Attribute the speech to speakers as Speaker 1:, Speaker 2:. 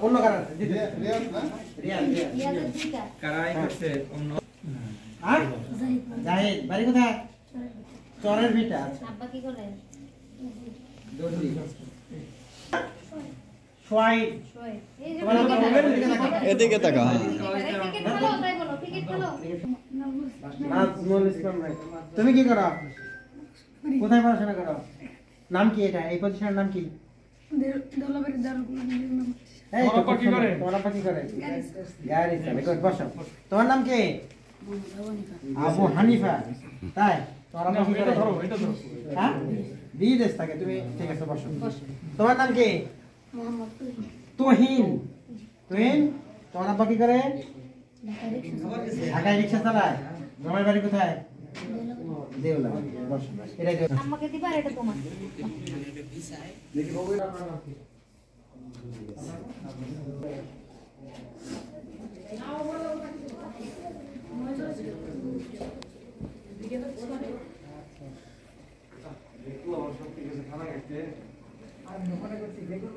Speaker 1: অন্য কারা
Speaker 2: রিয়াজ না
Speaker 1: রিয়াজ
Speaker 3: কারাই করছে অন্য
Speaker 1: আর জাহিদ বাড়ি কোথায় চরের ভিটা
Speaker 4: আব্বা কি করে
Speaker 1: দর্জি সোয়াইব তোমার নাম
Speaker 5: এদিকে তাকা
Speaker 4: ক্রিকেট খেলো তাই বলো ক্রিকেট খেলো
Speaker 1: নাজমুল ইসলাম ভাই তুমি কি করো কোথায় পড়াশোনা করো নাম কি এটা এই প্রতিষ্ঠানের নাম কি
Speaker 6: দলাবাড়ি দারুল
Speaker 1: এই তো কি করে তোমার আপা কি করে গাড়ি চালায় গুড বসো তোমার নাম কি আবু হানিফা তাই তোমার আপা কি করে হ্যাঁ বিদেশ থাকে তুমি ঠিক আছে বসো তোমার নাম কি
Speaker 6: মোহাম্মদ
Speaker 1: তুহিন তুহিন তোমার আপা কি করে ঢাকায় রিক্সা চালায় তোমার বাড়ি কোথায় দেউলা বসো এটাই
Speaker 4: আমাকে দিবা এটা তোমার
Speaker 1: দেখি বাবু আপনার নাম কি দেখো আমার সব ঠিক আছে খানা খাইতে আর দোকানে করছি দেখো